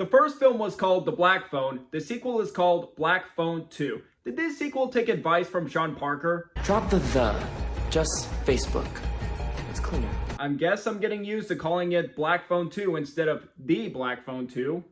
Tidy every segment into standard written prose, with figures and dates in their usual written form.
The first film was called The Black Phone. The sequel is called Black Phone 2. Did this sequel take advice from Sean Parker? Drop the. Just Facebook. It's cleaner. I guess I'm getting used to calling it Black Phone 2 instead of The Black Phone 2.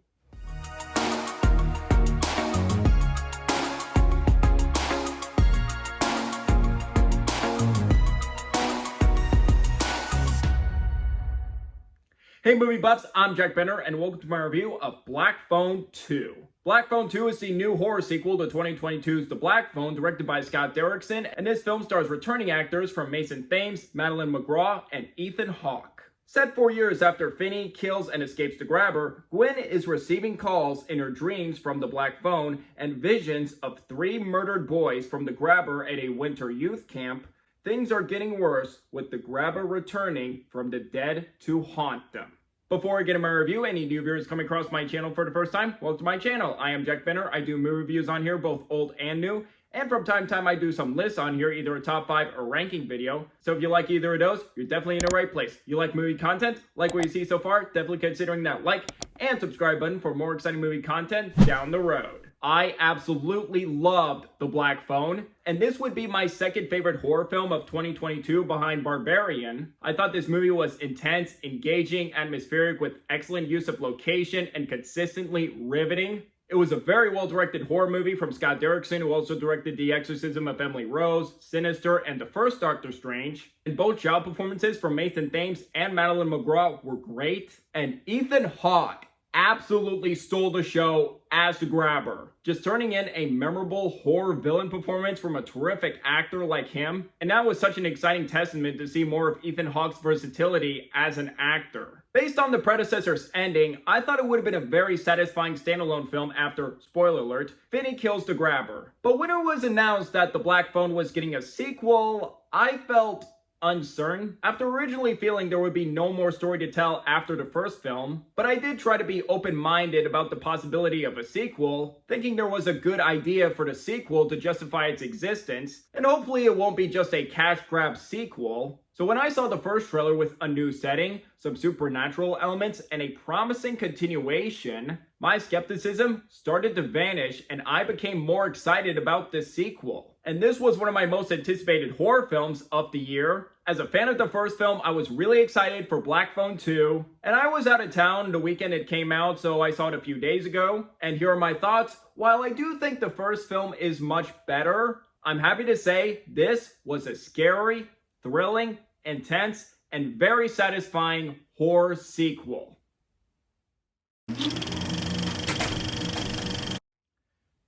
Hey movie buffs, I'm Jack Benner and welcome to my review of Black Phone 2. Black Phone 2 is the new horror sequel to 2022's The Black Phone, directed by Scott Derrickson, and this film stars returning actors from Mason Thames, Madeline McGraw, and Ethan Hawke. Set 4 years after Finney kills and escapes the grabber, Gwen is receiving calls in her dreams from the Black Phone and visions of 3 murdered boys from the grabber at a winter youth camp. Things are getting worse with the grabber returning from the dead to haunt them. Before I get into my review, any new viewers coming across my channel for the first time, welcome to my channel. I am Jack Benner. I do movie reviews on here, both old and new. And from time to time, I do some lists on here, either a top 5 or ranking video. So if you like either of those, you're definitely in the right place. You like movie content? Like what you see so far? Definitely considering that like and subscribe button for more exciting movie content down the road. I absolutely loved The Black Phone, and this would be my second favorite horror film of 2022 behind Barbarian. I thought this movie was intense, engaging, atmospheric, with excellent use of location and consistently riveting. It was a very well-directed horror movie from Scott Derrickson, who also directed The Exorcism of Emily Rose, Sinister, and the first Doctor Strange. And both child performances from Mason Thames and Madeline McGraw were great. And Ethan Hawke absolutely stole the show as the grabber, just turning in a memorable horror villain performance from a terrific actor like him. And that was such an exciting testament to see more of Ethan Hawke's versatility as an actor. Based on the predecessors ending, I thought it would have been a very satisfying standalone film after, spoiler alert, Finney kills the grabber. But when it was announced that The Black Phone was getting a sequel, I felt uncertain, after originally feeling there would be no more story to tell after the first film. But I did try to be open-minded about the possibility of a sequel, thinking there was a good idea for the sequel to justify its existence, and hopefully it won't be just a cash grab sequel. So when I saw the first trailer with a new setting, some supernatural elements, and a promising continuation, my skepticism started to vanish and I became more excited about this sequel. And this was one of my most anticipated horror films of the year. As a fan of the first film, I was really excited for Black Phone 2. And I was out of town the weekend it came out, so I saw it a few days ago. And here are my thoughts. While I do think the first film is much better, I'm happy to say this was a scary, thrilling, intense, and very satisfying horror sequel.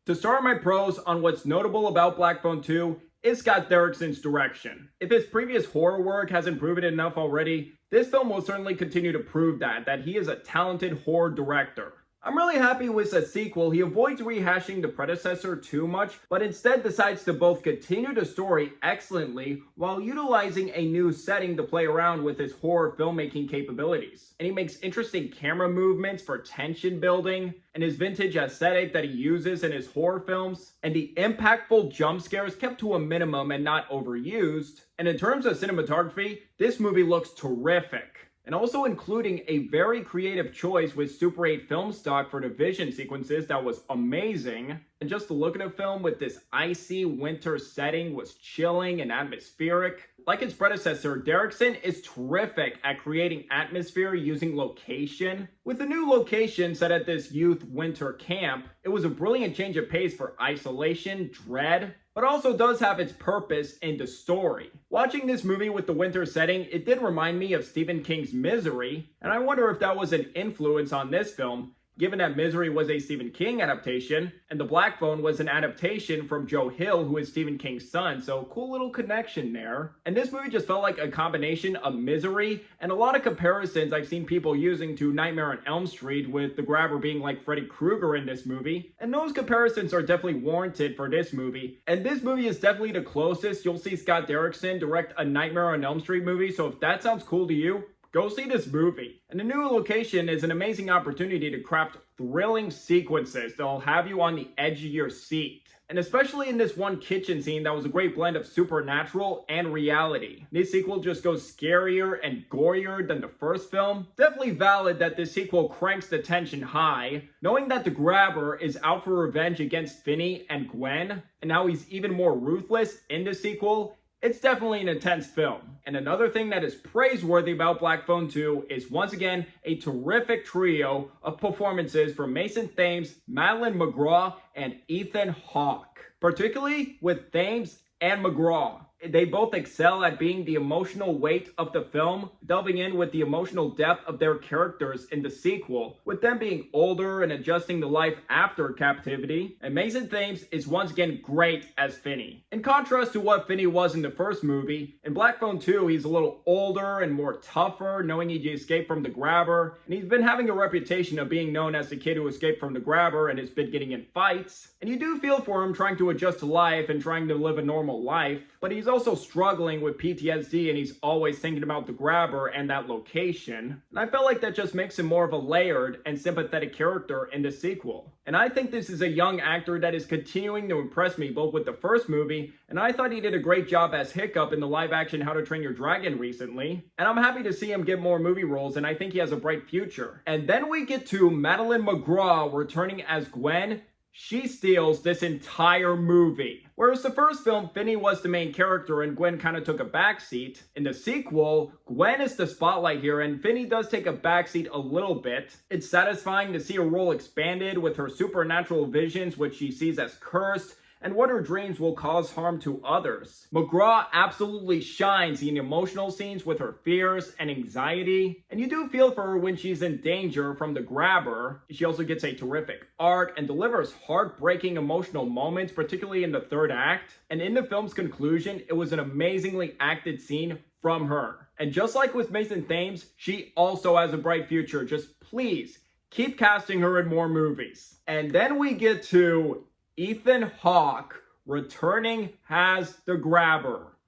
To start my pros on what's notable about Black Phone 2 is Scott Derrickson's direction. If his previous horror work hasn't proven it enough already, this film will certainly continue to prove that he is a talented horror director. I'm really happy with the sequel. He avoids rehashing the predecessor too much, but instead decides to both continue the story excellently while utilizing a new setting to play around with his horror filmmaking capabilities. And he makes interesting camera movements for tension building, and his vintage aesthetic that he uses in his horror films, and the impactful jump scares kept to a minimum and not overused. And in terms of cinematography, this movie looks terrific. And also including a very creative choice with Super 8 film stock for the vision sequences that was amazing. And just the look of the film with this icy winter setting was chilling and atmospheric. Like its predecessor, Derrickson is terrific at creating atmosphere using location. With the new location set at this youth winter camp, it was a brilliant change of pace for isolation, dread, but also does have its purpose in the story. Watching this movie with the winter setting, it did remind me of Stephen King's Misery, and I wonder if that was an influence on this film, given that Misery was a Stephen King adaptation, and The Black Phone was an adaptation from Joe Hill, who is Stephen King's son, so cool little connection there. And this movie just felt like a combination of Misery and a lot of comparisons I've seen people using to Nightmare on Elm Street, with the grabber being like Freddy Krueger in this movie. And those comparisons are definitely warranted for this movie. And this movie is definitely the closest you'll see Scott Derrickson direct a Nightmare on Elm Street movie, so if that sounds cool to you, go see this movie. And the new location is an amazing opportunity to craft thrilling sequences that'll have you on the edge of your seat. And especially in this one kitchen scene that was a great blend of supernatural and reality. This sequel just goes scarier and gorier than the first film. Definitely valid that this sequel cranks the tension high, knowing that the Grabber is out for revenge against Finney and Gwen, and now he's even more ruthless in the sequel. It's definitely an intense film. And another thing that is praiseworthy about Black Phone 2 is once again a terrific trio of performances from Mason Thames, Madeline McGraw, and Ethan Hawke. Particularly with Thames and McGraw. They both excel at being the emotional weight of the film, delving in with the emotional depth of their characters in the sequel, with them being older and adjusting to life after captivity. And Mason Thames is once again great as Finney. In contrast to what Finney was in the first movie, in Black Phone 2 he's a little older and more tougher, knowing he escaped from the Grabber, and he's been having a reputation of being known as the kid who escaped from the Grabber and has been getting in fights. And you do feel for him trying to adjust to life and trying to live a normal life, but he's also struggling with PTSD and he's always thinking about the Grabber and that location. And I felt like that just makes him more of a layered and sympathetic character in the sequel. And I think this is a young actor that is continuing to impress me both with the first movie, and I thought he did a great job as Hiccup in the live action How to Train Your Dragon recently. And I'm happy to see him get more movie roles, and I think he has a bright future. And then we get to Madeline McGraw returning as Gwen. She steals this entire movie. Whereas the first film, Finney was the main character and Gwen kind of took a backseat. In the sequel, Gwen is the spotlight here and Finney does take a backseat a little bit. It's satisfying to see her role expanded with her supernatural visions, which she sees as cursed, and what her dreams will cause harm to others. McGraw absolutely shines in emotional scenes with her fears and anxiety, and you do feel for her when she's in danger from the Grabber. She also gets a terrific arc and delivers heartbreaking emotional moments, particularly in the third act. And in the film's conclusion, it was an amazingly acted scene from her. And just like with Mason Thames, she also has a bright future. Just please keep casting her in more movies. And then we get to Ethan Hawke returning as the Grabber.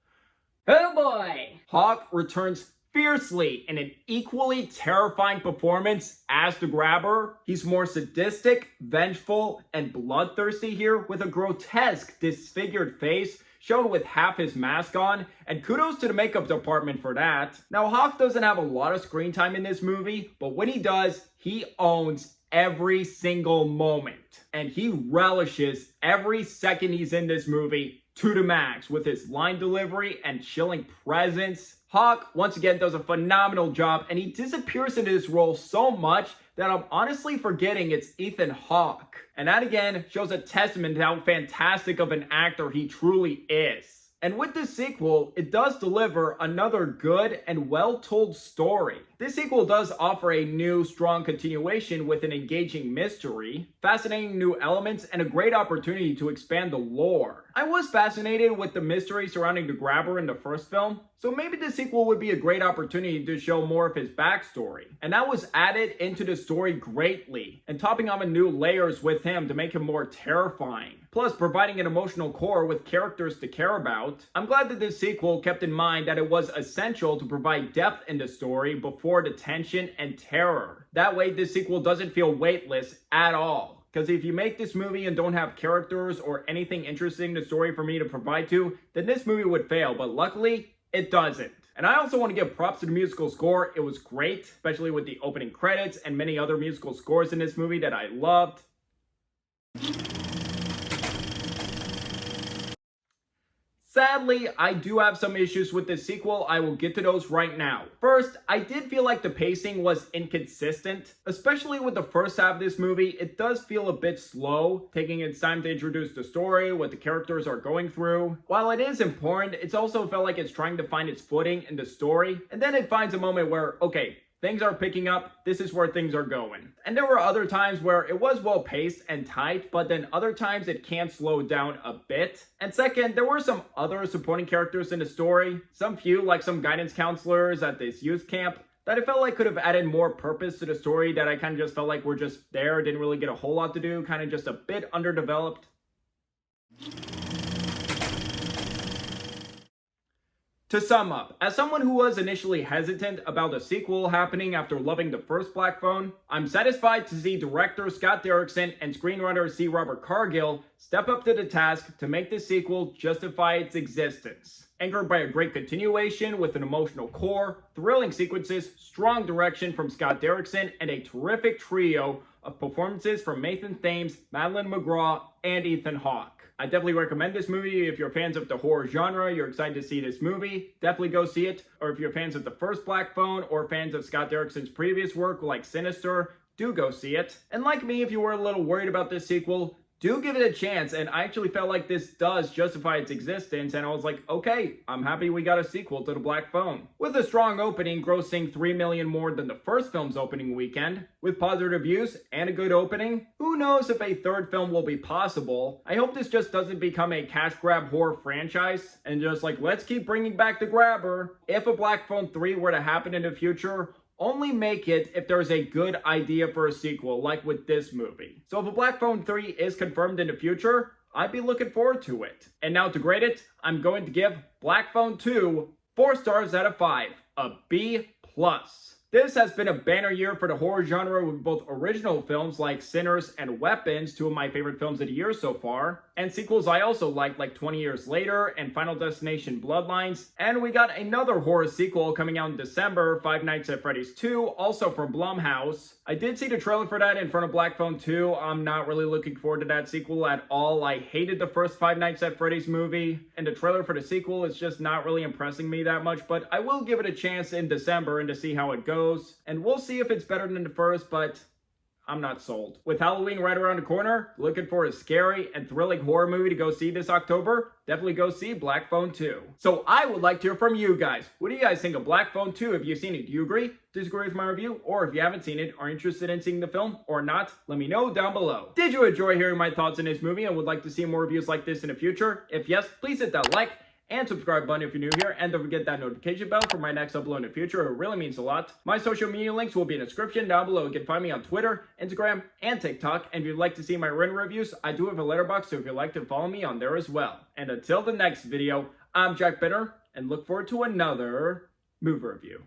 Oh boy! Hawke returns fiercely in an equally terrifying performance as the Grabber. He's more sadistic, vengeful, and bloodthirsty here with a grotesque, disfigured face shown with half his mask on, and kudos to the makeup department for that. Now, Hawke doesn't have a lot of screen time in this movie, but when he does, he owns every single moment. And he relishes every second he's in this movie to the max with his line delivery and chilling presence. Hawke, once again, does a phenomenal job, and he disappears into this role so much that I'm honestly forgetting it's Ethan Hawke. And that again shows a testament to how fantastic of an actor he truly is. And with this sequel, it does deliver another good and well-told story. This sequel does offer a new, strong continuation with an engaging mystery, fascinating new elements, and a great opportunity to expand the lore. I was fascinated with the mystery surrounding the Grabber in the first film, so maybe the sequel would be a great opportunity to show more of his backstory. And that was added into the story greatly, and topping on new layers with him to make him more terrifying. Plus, providing an emotional core with characters to care about. I'm glad that this sequel kept in mind that it was essential to provide depth in the story before the tension and terror. That way, this sequel doesn't feel weightless at all. Because if you make this movie and don't have characters or anything interesting in the story for me to provide to, then this movie would fail. But luckily, it doesn't. And I also want to give props to the musical score. It was great, especially with the opening credits and many other musical scores in this movie that I loved. Sadly, I do have some issues with this sequel. I will get to those right now. First, I did feel like the pacing was inconsistent, especially with the first half of this movie. It does feel a bit slow, taking its time to introduce the story, what the characters are going through. While it is important, it's also felt like it's trying to find its footing in the story, and then it finds a moment where, okay, things are picking up, this is where things are going. And there were other times where it was well paced and tight, but then other times it can slow down a bit. And second, there were some other supporting characters in the story, some few like some guidance counselors at this youth camp, that I felt like could have added more purpose to the story that I kind of just felt like were just there, didn't really get a whole lot to do, kind of just a bit underdeveloped. To sum up, as someone who was initially hesitant about a sequel happening after loving the first Black Phone, I'm satisfied to see director Scott Derrickson and screenwriter C. Robert Cargill step up to the task to make this sequel justify its existence. Anchored by a great continuation with an emotional core, thrilling sequences, strong direction from Scott Derrickson, and a terrific trio of performances from Nathan Thames, Madeline McGraw, and Ethan Hawke. I definitely recommend this movie. If you're fans of the horror genre, you're excited to see this movie, definitely go see it. Or if you're fans of the first Black Phone or fans of Scott Derrickson's previous work like Sinister, do go see it. And like me, if you were a little worried about this sequel, do give it a chance, and I actually felt like this does justify its existence, and I was like, okay, I'm happy we got a sequel to The Black Phone. With a strong opening, grossing $3 million more than the first film's opening weekend, with positive reviews and a good opening, who knows if a third film will be possible. I hope this just doesn't become a cash grab horror franchise, and just like, let's keep bringing back the grabber. If a Black Phone 3 were to happen in the future, only make it if there's a good idea for a sequel, like with this movie. So if a Black Phone 3 is confirmed in the future, I'd be looking forward to it. And now to grade it, I'm going to give Black Phone 2 4 stars out of 5, a B+. This has been a banner year for the horror genre with both original films like Sinners and Weapons, two of my favorite films of the year so far, and sequels I also like 20 Years Later and Final Destination Bloodlines. And we got another horror sequel coming out in December, Five Nights at Freddy's 2, also from Blumhouse. I did see the trailer for that in front of Black Phone 2. I'm not really looking forward to that sequel at all. I hated the first Five Nights at Freddy's movie, and the trailer for the sequel is just not really impressing me that much, but I will give it a chance in December and to see how it goes. And we'll see if it's better than the first, but I'm not sold. With Halloween right around the corner, looking for a scary and thrilling horror movie to go see this October, definitely go see Black Phone 2. So I would like to hear from you guys. What do you guys think of Black Phone 2? Have you seen it? Do you agree? Disagree with my review? Or if you haven't seen it, are interested in seeing the film or not? Let me know down below. Did you enjoy hearing my thoughts on this movie and would like to see more reviews like this in the future? If yes, please hit that like and subscribe button if you're new here, and don't forget that notification bell for my next upload in the future. It really means a lot. My social media links will be in the description down below. You can find me on Twitter, Instagram, and TikTok. And if you'd like to see my written reviews, I do have a letterbox, so if you'd like to follow me on there as well. And until the next video, I'm Jack Benner, and look forward to another movie review.